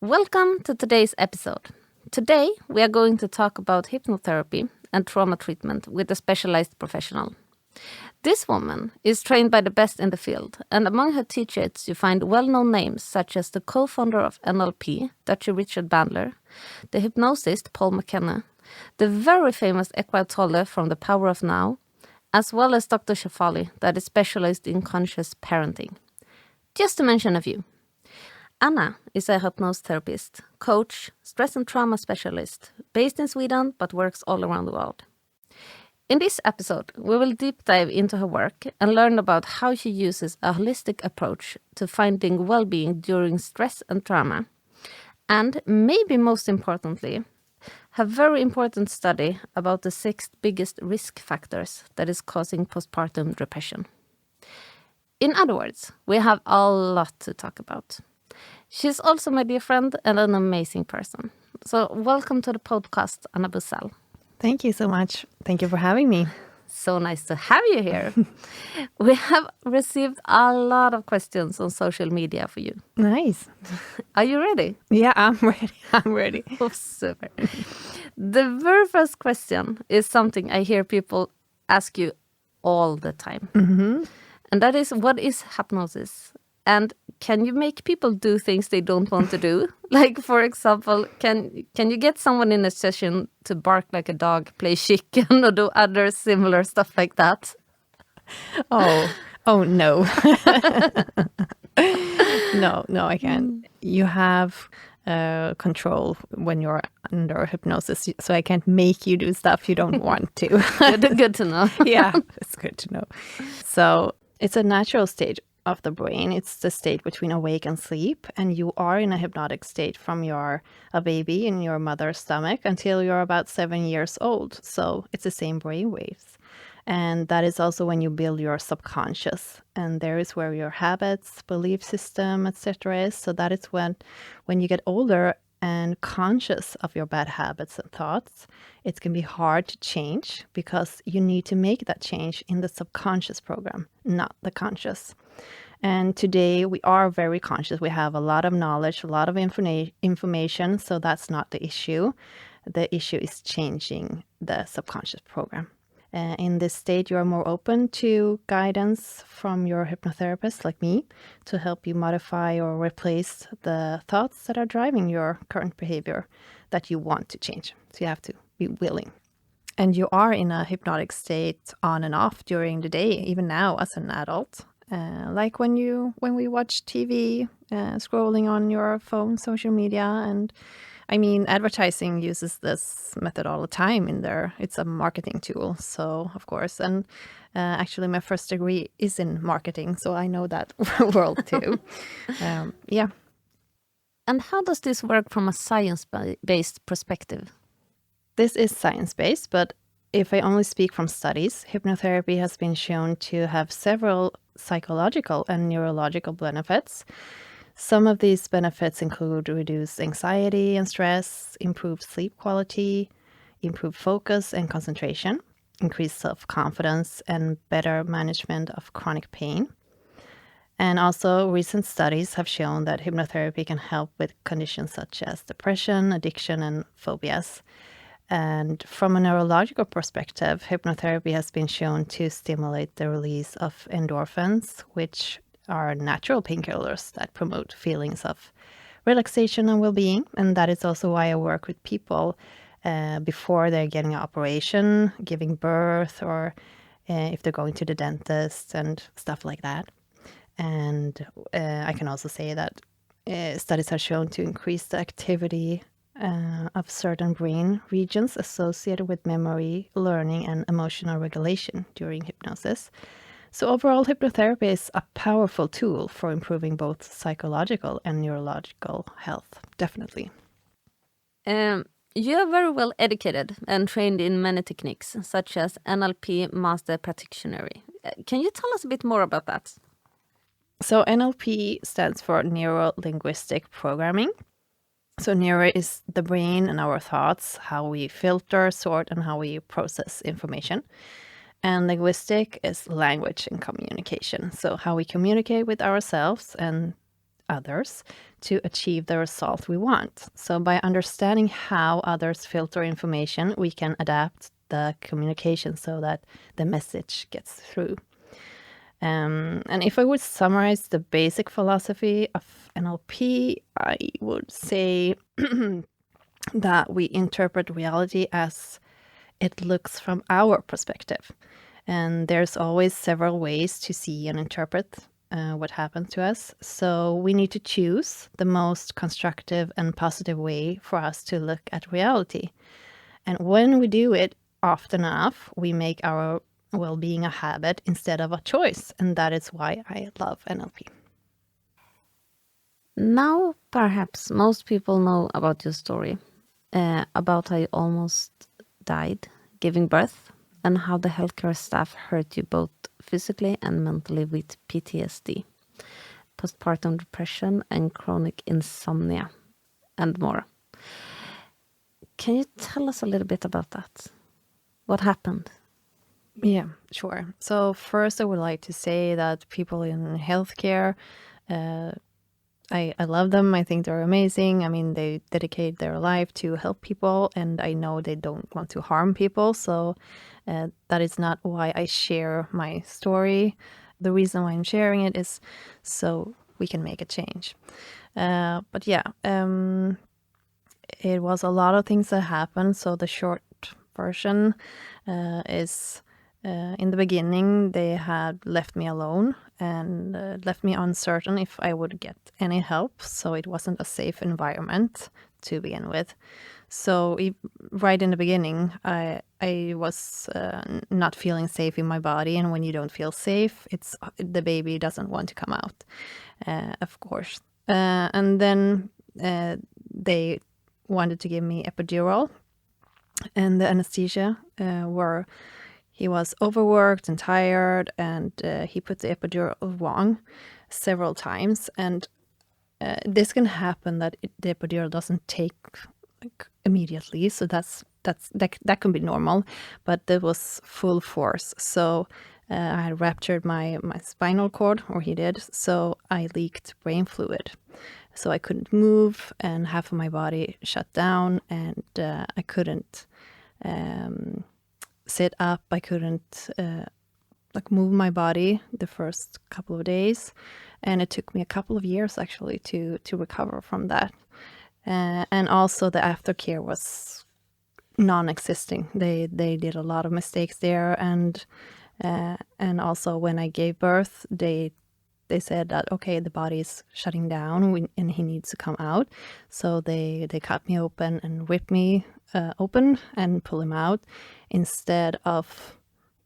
Welcome to today's episode. Today we are going to talk about hypnotherapy and trauma treatment with a specialized professional. This woman is trained by the best in the field, and among her teachers you find well-known names such as the co-founder of NLP, Dr. Richard Bandler, the hypnosist Paul McKenna, the very famous Eckhart Tolle from The Power of Now, as well as Dr. Shefali, that is specialized in conscious parenting. Just to mention a few. Anna is a hypnotherapist, coach, stress and trauma specialist, based in Sweden but works all around the world. In this episode, we will deep dive into her work and learn about how she uses a holistic approach to finding well-being during stress and trauma. And maybe most importantly, her very important study about the 6 biggest risk factors that is causing postpartum depression. In other words, we have a lot to talk about. She's also my dear friend and an amazing person. So welcome to the podcast, Anna Bursell. Thank you so much. Thank you for having me. So nice to have you here. We have received a lot of questions on social media for you. Nice. Are you ready? Yeah, I'm ready. I'm ready. Oh, super. The very first question is something I hear people ask you all the time. Mm-hmm. And that is, what is hypnosis? And can you make people do things they don't want to do? Like, for example, can you get someone in a session to bark like a dog, play chicken, or do other similar stuff like that? Oh no. No, I can't. You have control when you're under hypnosis, so I can't make you do stuff you don't want to. Good to know. Yeah, it's good to know. So it's a natural state of the brain. It's the state between awake and sleep, and you are in a hypnotic state from you're a baby in your mother's stomach until you're about 7 years old. So it's the same brain waves. And that is also when you build your subconscious, and there is where your habits, belief system, etc. is. So that is when you get older and conscious of your bad habits and thoughts, it can be hard to change because you need to make that change in the subconscious program, not the conscious. And today we are very conscious. We have a lot of knowledge, a lot of information, so that's not the issue. The issue is changing the subconscious program. In this state, you are more open to guidance from your hypnotherapist like me to help you modify or replace the thoughts that are driving your current behavior that you want to change. So you have to be willing. And you are in a hypnotic state on and off during the day, even now as an adult. Like when we watch TV, scrolling on your phone, social media, and I mean, advertising uses this method all the time in there. It's a marketing tool, so of course. And actually, my first degree is in marketing, so I know that world too. Yeah. And how does this work from a science-based perspective? This is science-based, but if I only speak from studies, hypnotherapy has been shown to have several psychological and neurological benefits. Some of these benefits include reduced anxiety and stress, improved sleep quality, improved focus and concentration, increased self-confidence, and better management of chronic pain. And also, recent studies have shown that hypnotherapy can help with conditions such as depression, addiction, and phobias. And from a neurological perspective, hypnotherapy has been shown to stimulate the release of endorphins, which are natural painkillers that promote feelings of relaxation and well-being. And that is also why I work with people before they're getting an operation, giving birth, or if they're going to the dentist and stuff like that. And I can also say that studies have shown to increase the activity of certain brain regions associated with memory, learning, and emotional regulation during hypnosis. So overall, hypnotherapy is a powerful tool for improving both psychological and neurological health, definitely. You are very well educated and trained in many techniques, such as NLP Master Practitioner. Can you tell us a bit more about that? So NLP stands for Neuro-Linguistic Programming. So neuro is the brain and our thoughts, how we filter, sort, and how we process information. And linguistic is language and communication. So how we communicate with ourselves and others to achieve the result we want. So by understanding how others filter information, we can adapt the communication so that the message gets through. And if I would summarize the basic philosophy of NLP, I would say that we interpret reality as it looks from our perspective. And there's always several ways to see and interpret what happens to us. So we need to choose the most constructive and positive way for us to look at reality. And when we do it often enough, we make our well-being a habit instead of a choice. And that is why I love NLP. Now, perhaps most people know about your story, about how you almost died giving birth, and how the healthcare staff hurt you both physically and mentally with PTSD, postpartum depression, and chronic insomnia, and more. Can you tell us a little bit about that? What happened? Yeah, sure. So first, I would like to say that people in healthcare, I love them. I think they're amazing. I mean, they dedicate their life to help people, and I know they don't want to harm people. So that is not why I share my story. The reason why I'm sharing it is so we can make a change. But yeah, it was a lot of things that happened. So the short version is in the beginning, they had left me alone and left me uncertain if I would get any help. So it wasn't a safe environment to begin with. So right in the beginning, I was not feeling safe in my body. And when you don't feel safe, the baby doesn't want to come out, of course. And then they wanted to give me epidural, and the anesthesia were... He was overworked and tired, and he put the epidural wrong several times. And this can happen that the epidural doesn't take like immediately, so that can be normal. But there was full force, so I had ruptured my spinal cord, or he did. So I leaked brain fluid, so I couldn't move, and half of my body shut down, and I couldn't sit up. I couldn't move my body the first couple of days, and it took me a couple of years actually to recover from that. And also the aftercare was non-existing. They did a lot of mistakes there, and also when I gave birth, they said that okay, the body is shutting down and he needs to come out. So they cut me open and ripped me open and pull him out instead of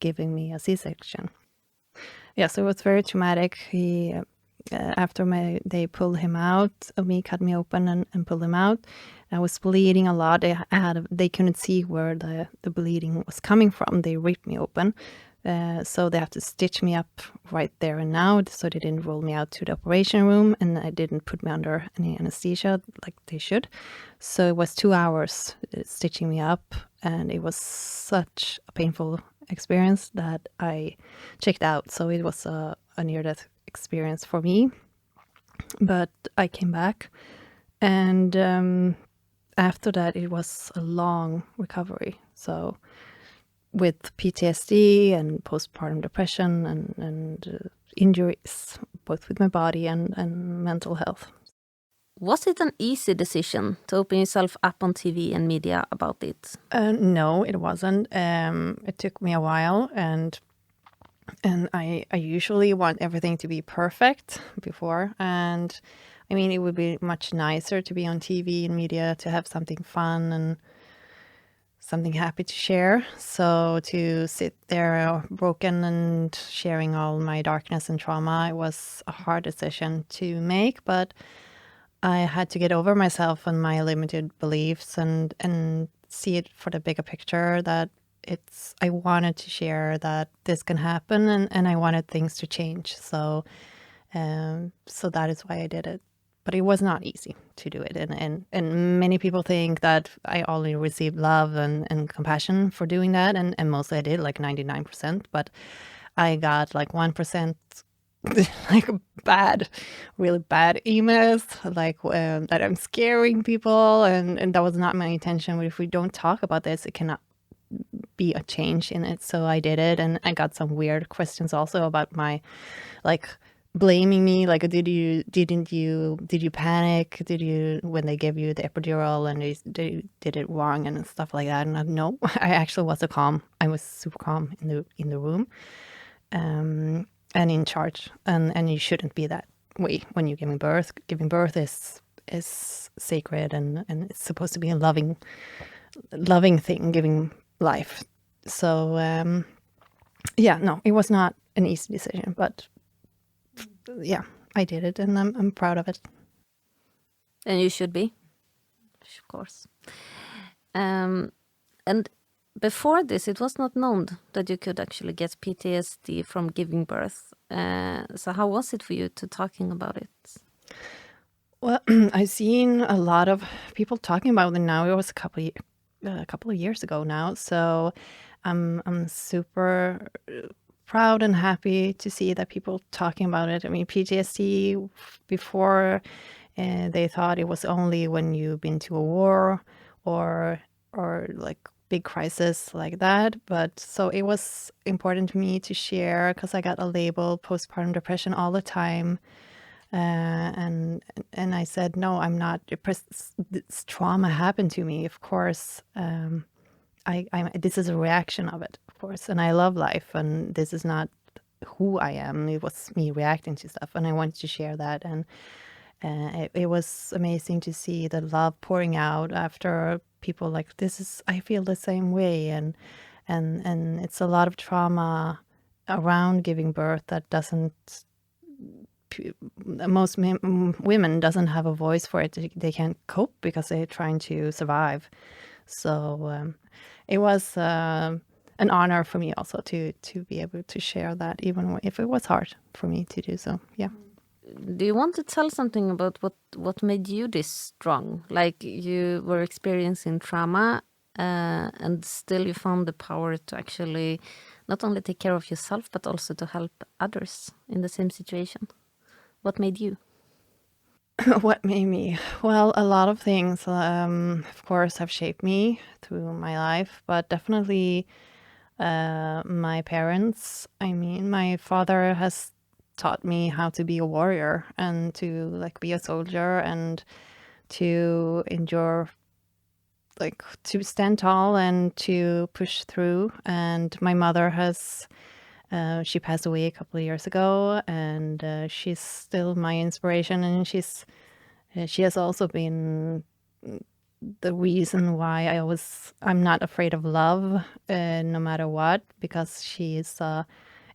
giving me a C-section. Yeah, so it was very traumatic. He after they pulled him out of me, cut me open and pulled him out. I was bleeding a lot. They couldn't see where the bleeding was coming from. They ripped me open. So they have to stitch me up right there and now, so they didn't roll me out to the operation room, and I didn't put me under any anesthesia like they should. So it was 2 hours stitching me up, and it was such a painful experience that I checked out. So it was a near-death experience for me. But I came back, and after that it was a long recovery. So with PTSD and postpartum depression and injuries, both with my body and mental health. Was it an easy decision to open yourself up on TV and media about it? No, it wasn't. It took me a while, and I usually want everything to be perfect before. And I mean, it would be much nicer to be on TV and media, to have something fun and something happy to share. So to sit there broken and sharing all my darkness and trauma, it was a hard decision to make, but I had to get over myself and my limited beliefs and see it for the bigger picture, that I wanted to share that this can happen, and I wanted things to change. So that is why I did it. But it was not easy to do it. And many people think that I only received love and compassion for doing that. And mostly I did, like 99%. But I got like 1% like really bad emails, like that I'm scaring people, and that was not my intention. But if we don't talk about this, it cannot be a change in it. So I did it, and I got some weird questions also about my, like, blaming me, like, did you panic, when they gave you the epidural and they did it wrong and stuff like that. And no, I actually I was super calm in the room, and in charge, and you shouldn't be that way when you're giving birth. Giving birth is sacred, and it's supposed to be a loving thing, giving life. So yeah, no, it was not an easy decision, but yeah, I did it, and I'm proud of it. And you should be, of course. And before this, it was not known that you could actually get PTSD from giving birth. So how was it for you to talking about it? Well, I've seen a lot of people talking about it now. It was a couple of years ago now, so I'm super proud and happy to see that people talking about it. I mean, PTSD before, they thought it was only when you've been to a war or like big crisis like that. But so it was important to me to share, because I got a label postpartum depression all the time. And I said, no, I'm not depressed. This trauma happened to me, of course. This is a reaction of it, of course. And I love life, and this is not who I am. It was me reacting to stuff, and I wanted to share that. And it was amazing to see the love pouring out after people like, I feel the same way. And it's a lot of trauma around giving birth that doesn't, most women doesn't have a voice for it. They can't cope because they're trying to survive. So it was an honor for me also to be able to share that, even if it was hard for me to do so. Yeah. Do you want to tell something about what made you this strong? Like, you were experiencing trauma, and still you found the power to actually not only take care of yourself, but also to help others in the same situation. What made you? What made me? Well, a lot of things, of course, have shaped me through my life, but definitely my parents. I mean, my father has taught me how to be a warrior and to, like, be a soldier and to endure, like, to stand tall and to push through. And my mother has, she passed away a couple of years ago, and she's still my inspiration, and she has also been the reason why I'm not afraid of love, no matter what, because she is a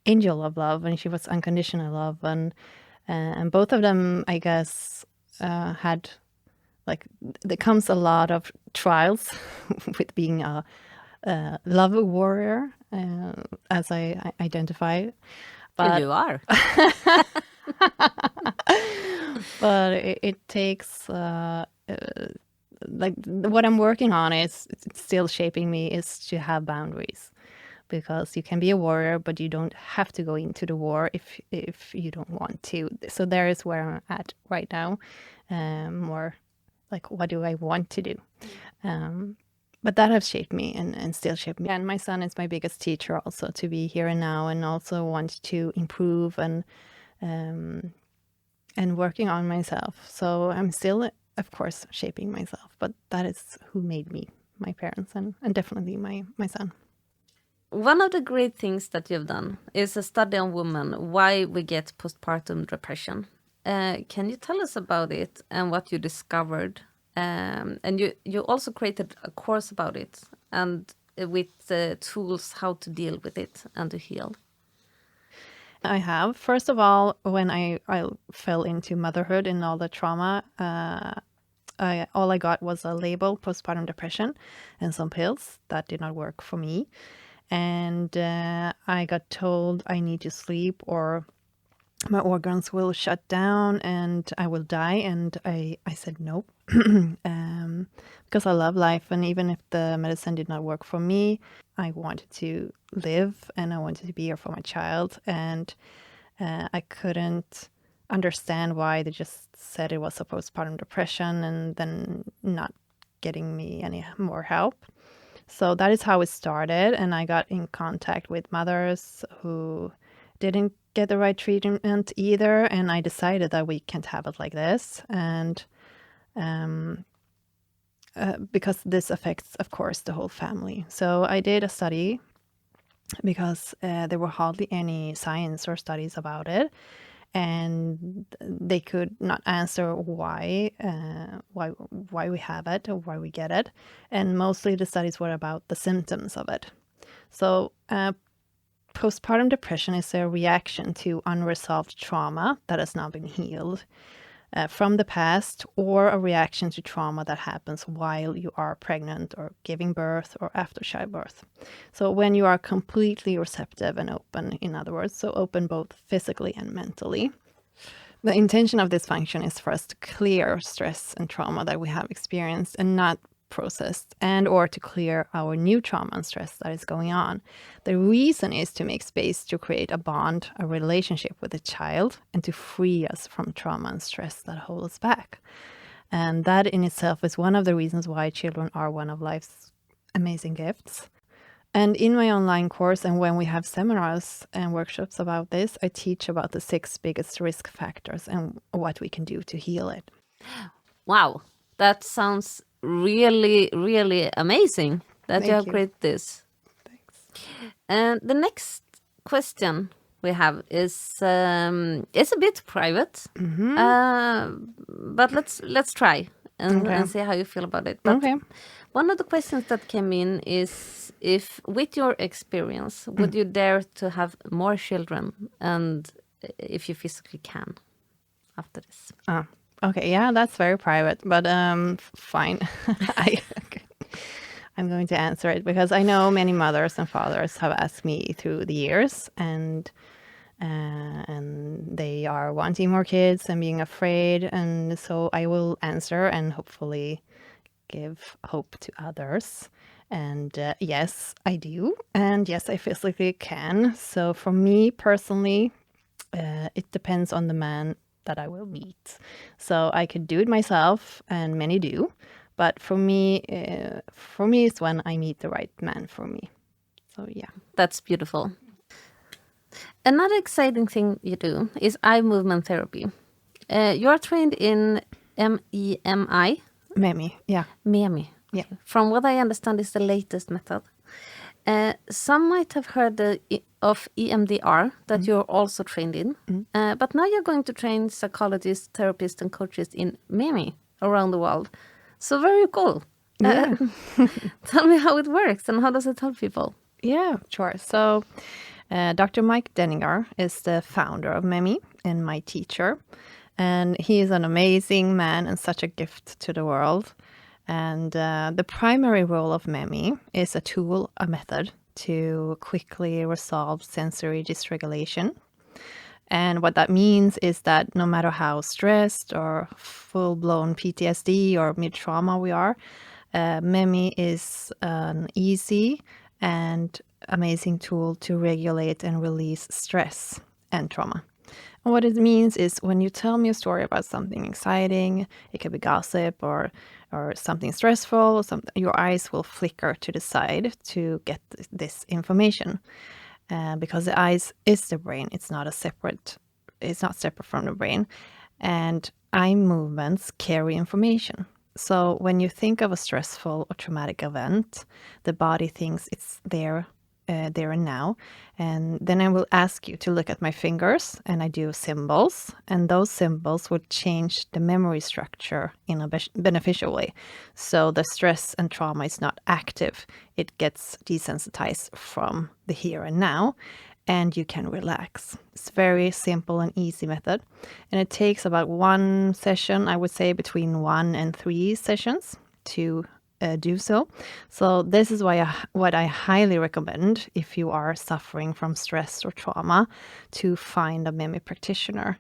angel of love, and she was unconditional love. And both of them, I guess, had, like, there comes a lot of trials with being a love warrior, as I identify. But you are. But it takes, like, what I'm working on is, it's still shaping me, is to have boundaries, because you can be a warrior, but you don't have to go into the war if you don't want to. So there is where I'm at right now, more like, what do I want to do? But that has shaped me and still shaped me. And my son is my biggest teacher also, to be here and now, and also want to improve and working on myself. So I'm still, of course, shaping myself, but that is who made me, my parents, and definitely my son. One of the great things that you've done is a study on women, why we get postpartum depression. Can you tell us about it and what you discovered? And you also created a course about it, and with tools how to deal with it and to heal. I have. First of all, when I fell into motherhood and all the trauma, all I got was a label, postpartum depression, and some pills that did not work for me. And I got told I need to sleep or my organs will shut down and I will die. And I said no, because I love life. And even if the medicine did not work for me, I wanted to live and I wanted to be here for my child. And I couldn't understand why they just said it was a postpartum depression and then not getting me any more help. So that is how it started. And I got in contact with mothers who didn't get the right treatment either. And I decided that we can't have it like this. And because this affects, of course, the whole family. So I did a study because there were hardly any science or studies about it. And they could not answer why we have it or why we get it. And mostly the studies were about the symptoms of it. So postpartum depression is a reaction to unresolved trauma that has not been healed from the past, or a reaction to trauma that happens while you are pregnant or giving birth or after childbirth. So when you are completely receptive and open, in other words, so open both physically and mentally. The intention of this function is for us to clear stress and trauma that we have experienced and not processed, and or to clear our new trauma and stress that is going on. The reason is to make space to create a bond, a relationship with the child, and to free us from trauma and stress that hold us back. And that in itself is one of the reasons why children are one of life's amazing gifts. And in my online course, and when we have seminars and workshops about this, I teach about the 6 biggest risk factors and what we can do to heal it. Wow, that sounds really, really amazing that you have created this. Thanks. And the next question we have is it's a bit private, but let's try and see how you feel about it. But one of the questions that came in is, if with your experience, would you dare to have more children, and if you physically can after this? Okay, yeah, that's very private, but fine. I'm going to answer it because I know many mothers and fathers have asked me through the years, and they are wanting more kids and being afraid, and so I will answer and hopefully give hope to others. And yes, I do, and yes, I physically can. So for me personally, it depends on the man that I will meet. So I could do it myself, and many do. But for me, it's when I meet the right man for me. So yeah. That's beautiful. Another exciting thing you do is eye movement therapy. You are trained in MEMI. MEMI, yeah. MEMI. Yeah. From what I understand, is the latest method. Some might have heard of EMDR that you're also trained in. But now you're going to train psychologists, therapists, and coaches in MEMI around the world. So very cool. Yeah. Tell me how it works and how does it help people? Yeah, sure. So Dr. Mike Denninger is the founder of MEMI and my teacher. And he is an amazing man and such a gift to the world. And the primary role of MEMI is a tool, a method to quickly resolve sensory dysregulation. And what that means is that no matter how stressed or full-blown PTSD or mid-trauma we are, MEMI is an easy and amazing tool to regulate and release stress and trauma. And what it means is when you tell me a story about something exciting, it could be gossip or something stressful, or something, your eyes will flicker to the side to get this information. Because the eyes is the brain, it's not separate from the brain. And eye movements carry information. So when you think of a stressful or traumatic event, the body thinks it's there and now. And then I will ask you to look at my fingers, and I do symbols, and those symbols will change the memory structure in a beneficial way. So the stress and trauma is not active. It gets desensitized from the here and now, and you can relax. It's very simple and easy method. And it takes about 1 session, I would say between 1 and 3 sessions to do so. So this is what I highly recommend if you are suffering from stress or trauma, to find a MEMI practitioner.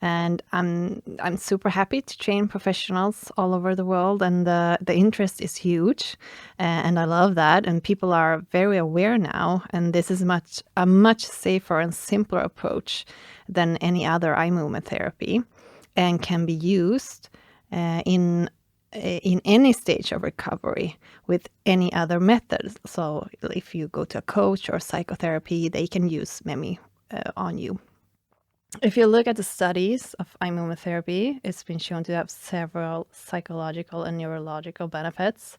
And I'm super happy to train professionals all over the world, and the interest is huge, and I love that. And people are very aware now, and this is a much safer and simpler approach than any other eye movement therapy, and can be used in any stage of recovery with any other method. So if you go to a coach or psychotherapy, they can use MEMI on you. If you look at the studies of eye movement therapy, it's been shown to have several psychological and neurological benefits.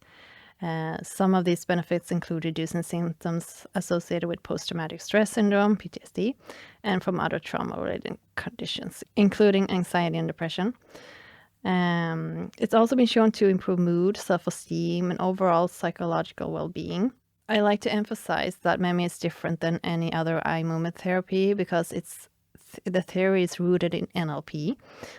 Some of these benefits include reducing symptoms associated with post-traumatic stress syndrome, PTSD, and from other trauma-related conditions, including anxiety and depression. It's also been shown to improve mood, self-esteem, and overall psychological well-being. I like to emphasize that MEMI is different than any other eye movement therapy because the theory is rooted in NLP,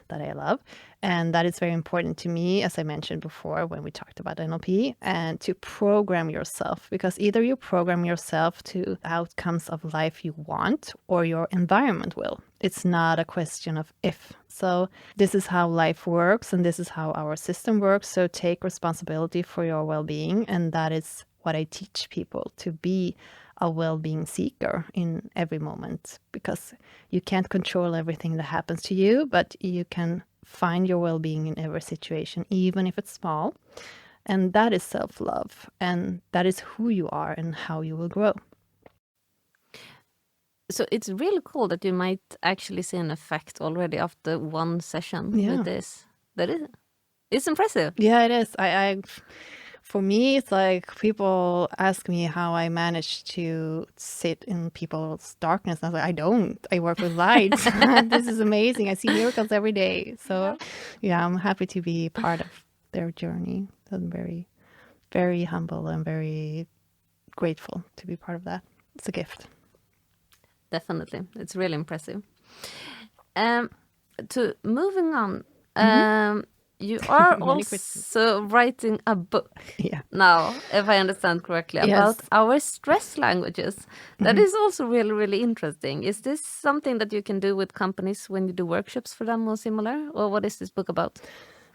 that I love, and that is very important to me, as I mentioned before when we talked about NLP, and to program yourself, because either you program yourself to outcomes of life you want or your environment will. It's not a question of if. So this is how life works, and this is how our system works. So take responsibility for your well-being, and that is what I teach people, to be a well-being seeker in every moment, because you can't control everything that happens to you, but you can find your well-being in every situation, even if it's small. And that is self-love, and that is who you are and how you will grow. So it's really cool that you might actually see an effect already after one session with this. It's impressive. Yeah, it is. For me, it's like people ask me how I manage to sit in people's darkness. I was like, I don't. I work with light. This is amazing. I see miracles every day. So, yeah, I'm happy to be part of their journey. I'm very, very humble and very grateful to be part of that. It's a gift. Definitely. It's really impressive. To moving on, you are also writing a book now, if I understand correctly, about our stress languages. That is also really, really interesting. Is this something that you can do with companies when you do workshops for them or similar? Or what is this book about?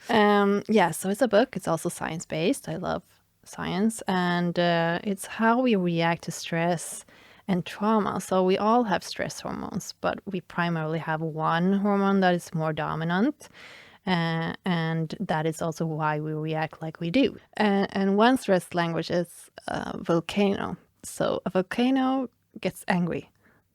So it's a book. It's also science-based. I love science. And it's how we react to stress and trauma. So we all have stress hormones, but we primarily have one hormone that is more dominant. And that is also why we react like we do. And one stress language is volcano. So a volcano gets angry.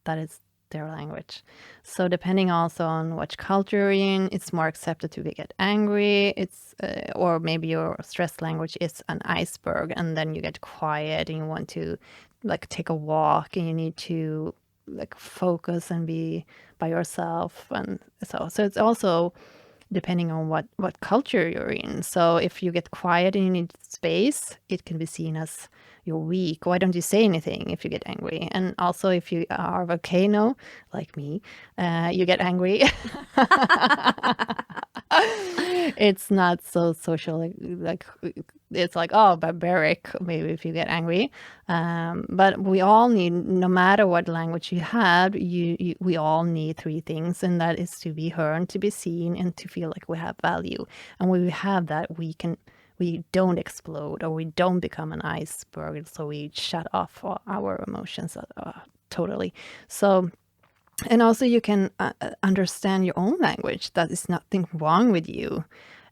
That is their language. So depending also on which culture you're in, it's more accepted to get angry. It's or maybe your stress language is an iceberg, and then you get quiet and you want to like take a walk and you need to like focus and be by yourself. And so it's also depending on what culture you're in. So if you get quiet and you need space, it can be seen as you're weak. Why don't you say anything if you get angry? And also if you are a volcano, like me, you get angry. It's not so social, like it's like, oh, barbaric, maybe if you get angry. But we all need, no matter what language you have, we all need three things, and that is to be heard, to be seen, and to feel like we have value. And when we have that, we don't explode, or we don't become an iceberg, so we shut off our emotions totally. So, and also you can understand your own language, that is nothing wrong with you,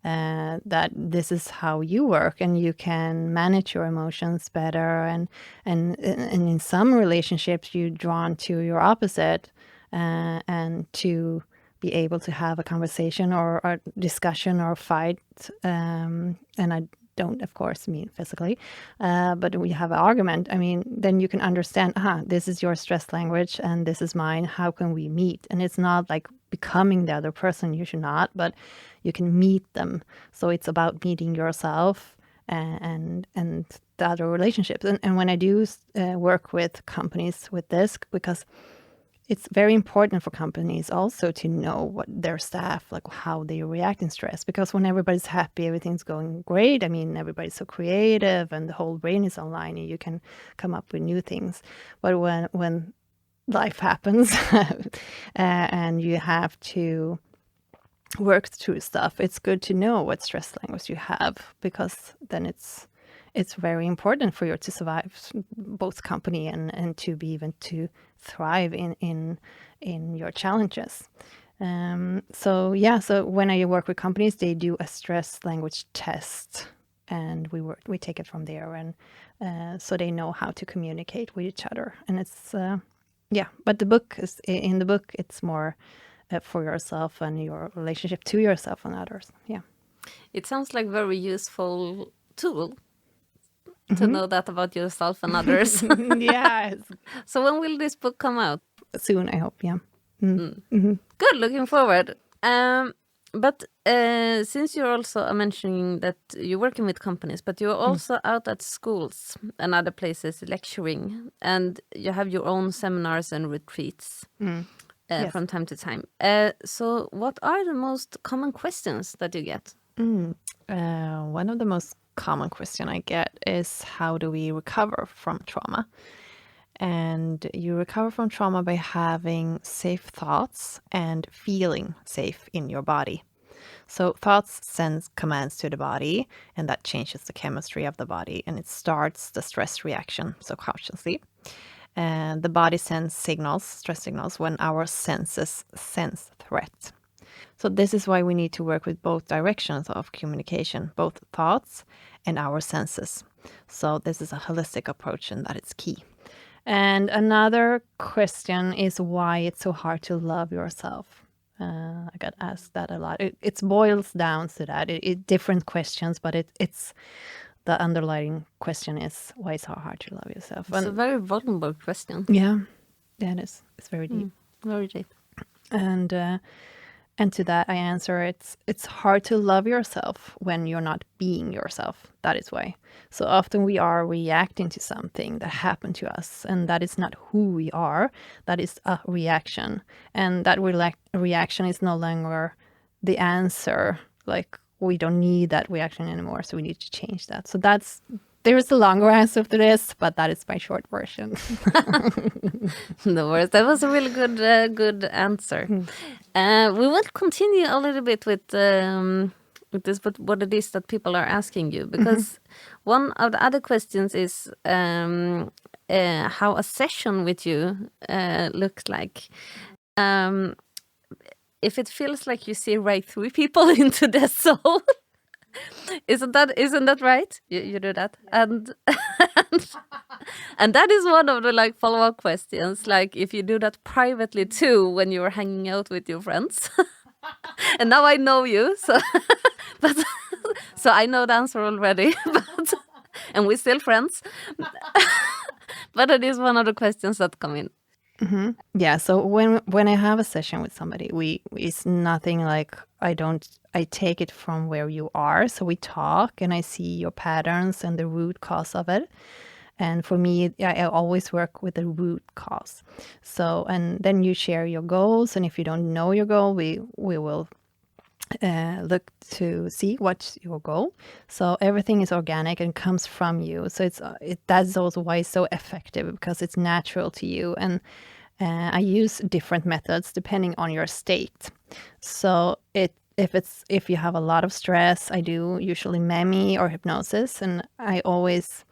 that this is how you work, and you can manage your emotions better. And in some relationships, you're drawn to your opposite, and to be able to have a conversation or a discussion or fight. And I don't, of course, mean physically, but we have an argument. I mean, then you can understand, this is your stress language and this is mine. How can we meet? And it's not like becoming the other person. You should not, but you can meet them. So it's about meeting yourself and the other relationships. And when I do work with companies with this, because it's very important for companies also to know what their staff, like how they react in stress, because when everybody's happy, everything's going great. I mean, everybody's so creative and the whole brain is online and you can come up with new things. But when life happens and you have to work through stuff, it's good to know what stress language you have, because then it's very important for you to survive both company and to be even to thrive in your challenges. So when I work with companies, they do a stress language test, and we take it from there, and so they know how to communicate with each other. And it's but in the book it's more for yourself and your relationship to yourself and others. Yeah. It sounds like very useful tool to know that about yourself and others. Yes. So when will this book come out? Soon, I hope. Yeah. Good, looking forward. But since you're also mentioning that you're working with companies, but you're also out at schools and other places lecturing, and you have your own seminars and retreats Yes. from time to time. So what are the most common questions that you get? One of the most common question I get is, how do we recover from trauma? And you recover from trauma by having safe thoughts and feeling safe in your body. So thoughts send commands to the body, and that changes the chemistry of the body, and it starts the stress reaction subconsciously. And the body sends signals, stress signals, when our senses sense threat. So this is why we need to work with both directions of communication, both thoughts and our senses. So this is a holistic approach, and that is key. And another question is why it's so hard to love yourself. I got asked that a lot. It boils down to that. It different questions, but it's the underlying question is, why it's so hard to love yourself. It's a very vulnerable question. Yeah, it is. It's very deep. Very deep. And to that I answer, it's hard to love yourself when you're not being yourself. That is why. So often we are reacting to something that happened to us, and that is not who we are. That is a reaction. And that reaction is no longer the answer. Like, we don't need that reaction anymore, so we need to change that. So there's a longer answer to this, but that is my short version. No worries. That was a really good answer. We will continue a little bit with this, but what it is that people are asking you, because one of the other questions is how a session with you looks like. If it feels like you see right through people into their soul. Isn't that right? You do that, and and that is one of the follow-up questions. Like, if you do that privately too when you're hanging out with your friends. And now I know you, so but so I know the answer already. But and we're still friends. But it is one of the questions that come in. Yeah. So when I have a session with somebody, it's nothing like I take it from where you are. So we talk, and I see your patterns and the root cause of it. And for me, I always work with the root cause. So, and then you share your goals. And if you don't know your goal, we will look to see what's your goal. So everything is organic and comes from you. So that's also why it's so effective, because it's natural to you. And I use different methods depending on your state. So if you have a lot of stress, I do usually MEMI or hypnosis, and I always,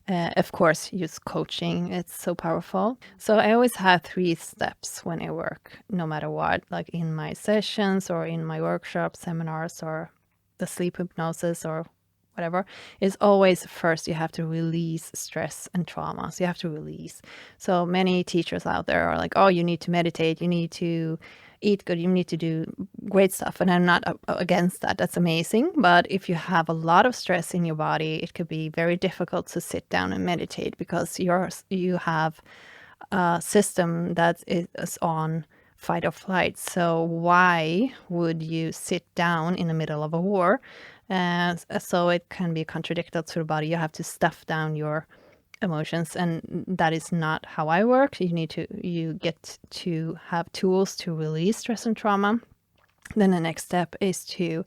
of course, use coaching. It's so powerful. So I always have 3 steps when I work, no matter what, like in my sessions or in my workshops, seminars, or the sleep hypnosis or whatever. Is always first you have to release stress and trauma. So you have to release. So many teachers out there are like, oh, you need to meditate, you need to eat good, you need to do great stuff. And I'm not against that. That's amazing. But if you have a lot of stress in your body, it could be very difficult to sit down and meditate, because you have a system that is on fight or flight. So why would you sit down in the middle of a war? So it can be contradictory to the body. You have to stuff down your emotions, and that is not how I work. You get to have tools to release stress and trauma. Then the next step is to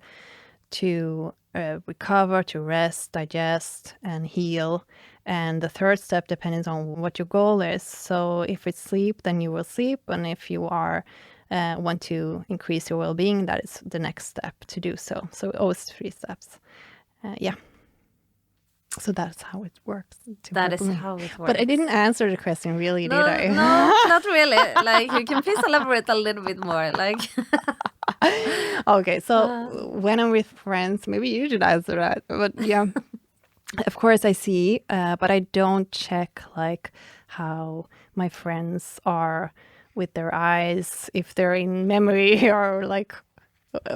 recover, to rest, digest, and heal. And the third step depends on what your goal is. So if it's sleep, then you will sleep. And if you are want to increase your well-being, that is the next step to do so. So always 3 steps. Yeah. So that's how it works. That is how it works. But I didn't answer the question really, no, did I? No, not really. Like, you can please elaborate a little bit more. Like, okay, so when I'm with friends, maybe you should answer that. But yeah, of course I see, but I don't check like how my friends are with their eyes, if they're in memory or like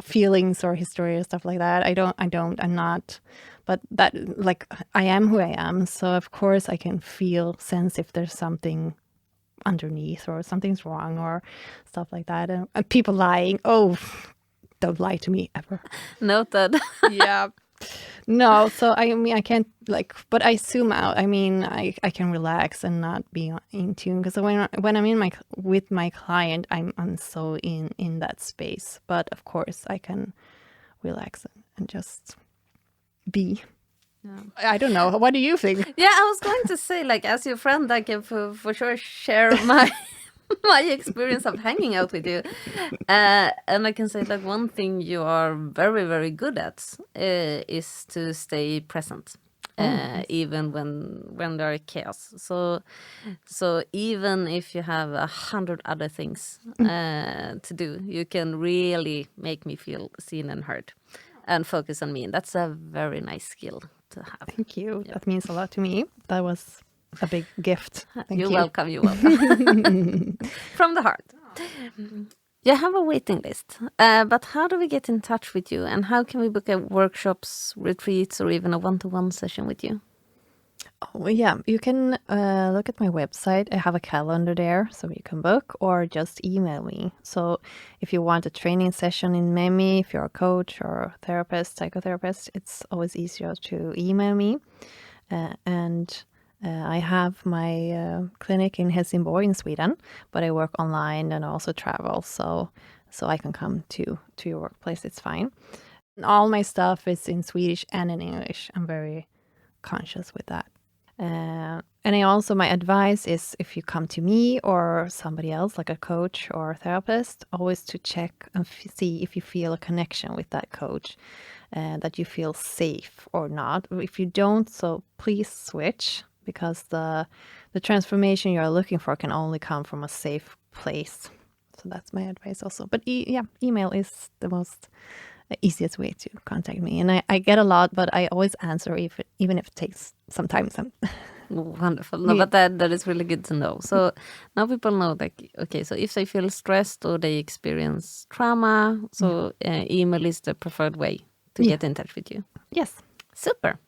feelings or history or stuff like that. I'm not. But that, like, I am who I am. So of course I can sense if there's something underneath or something's wrong or stuff like that. And people lying, don't lie to me ever. Noted. Yeah. No, so I mean, I can't but I zoom out. I mean, I can relax and not be in tune, because when I'm with my client, I'm so in that space. But of course I can relax and just be. Yeah. I don't know. What do you think? Yeah, I was going to say, like, as your friend, I can for sure share my experience of hanging out with you. And I can say, like, one thing you are very, very good at is to stay present. Even when there are chaos. So even if you have 100 other things to do, you can really make me feel seen and heard. And focus on me. And that's a very nice skill to have. Thank you. Yeah. That means a lot to me. That was a big gift. You're welcome. You're welcome. From the heart. You have a waiting list. But how do we get in touch with you? And how can we book workshops, retreats, or even a one-to-one session with you? Oh, yeah. You can look at my website. I have a calendar there, so you can book, or just email me. So if you want a training session in MEMI, if you're a coach or a therapist, psychotherapist, it's always easier to email me. And I have my clinic in Helsingborg in Sweden, but I work online and also travel. So I can come to your workplace. It's fine. And all my stuff is in Swedish and in English. I'm very conscious with that. And my advice is, if you come to me or somebody else, like a coach or a therapist, always to check and see if you feel a connection with that coach, that you feel safe or not. If you don't, so please switch, because the transformation you're looking for can only come from a safe place. So that's my advice also. But email is the most easiest way to contact me. And I get a lot, but I always answer, even if it takes some time. Wonderful. No, yeah. But that is really good to know. So now people know, like, okay, so if they feel stressed or they experience trauma, so email is the preferred way to get in touch with you. Yes. Super.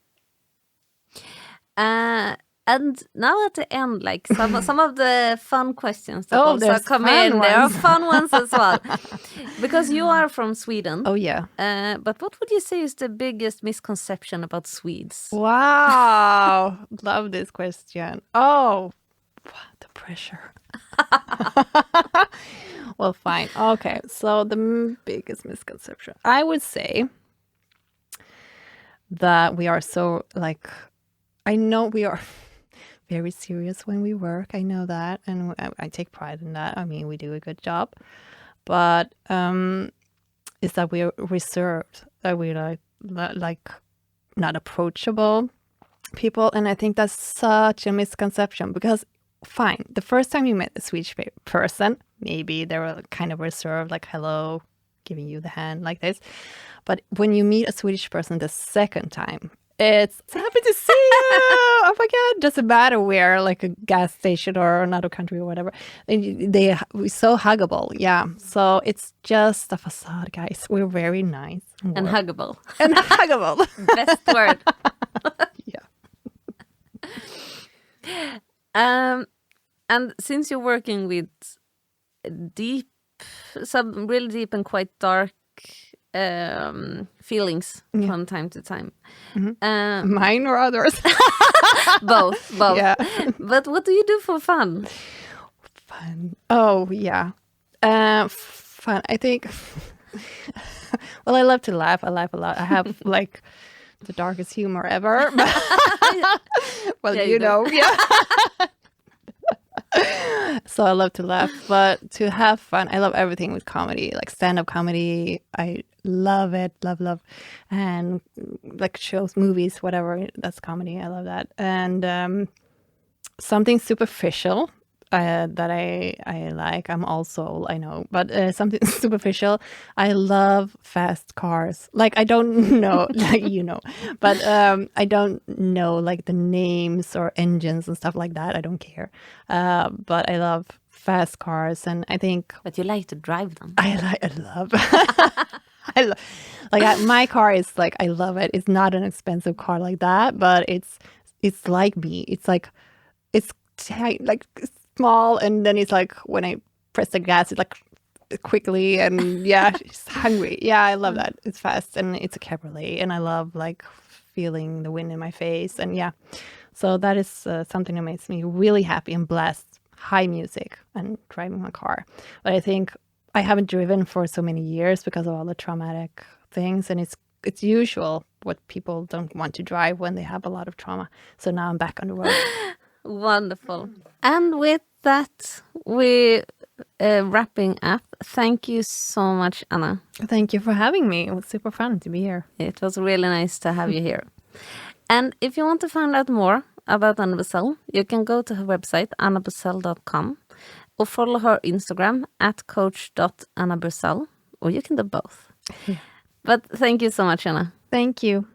And now at the end, like some of the fun questions that also come in. There are fun ones as well. Because you are from Sweden. Oh, yeah. But what would you say is the biggest misconception about Swedes? Wow. Love this question. Oh, the pressure. Well, fine. Okay. So the biggest misconception, I would say that we are so, like, I know we are very serious when we work. I know that, and I take pride in that. I mean, we do a good job, but is that we're reserved, that we're like not approachable people, and I think that's such a misconception. Because fine, the first time you met a Swedish person, maybe they were kind of reserved, like hello, giving you the hand like this. But when you meet a Swedish person the second time, it's happy to see you. Oh my God. Doesn't matter where, like a gas station or another country or whatever. We're so huggable. Yeah. So it's just a facade, guys. We're very nice. And huggable. And huggable. Best word. Yeah. And since you're working with some really deep and quite dark feelings from time to time. Mm-hmm. Mine or others? Both. Yeah. But what do you do for fun? Fun. Oh, yeah. Fun. I think, well, I love to laugh. I laugh a lot. I have like the darkest humor ever. Well, yeah, you know. Yeah. So I love to laugh, but to have fun, I love everything with comedy, like stand-up comedy. I love it, love, and like shows, movies, whatever. That's comedy. I love that. And something superficial that I like. I'm also, I know, but something superficial. I love fast cars. Like I don't know, like but I don't know like the names or engines and stuff like that. I don't care. But I love fast cars, and I think. But you like to drive them. I love. My car is like I love it. It's not an expensive car like that, but it's like me. It's like it's like small, and then it's like when I press the gas, it's like quickly, and yeah, it's hungry. Yeah, I love that. It's fast, and it's a cabriolet, and I love like feeling the wind in my face, and yeah, so that is something that makes me really happy and blessed. High music and driving my car, but I think I haven't driven for so many years because of all the traumatic things, and it's usual what people don't want to drive when they have a lot of trauma. So now I'm back on the road. Wonderful. And with that, we're wrapping up. Thank you so much, Anna. Thank you for having me. It was super fun to be here. It was really nice to have you here. And if you want to find out more about Anna Bursell, you can go to her website, annabursell.com, or follow her Instagram @coach.annabursell, or you can do both. Yeah. But thank you so much, Anna. Thank you.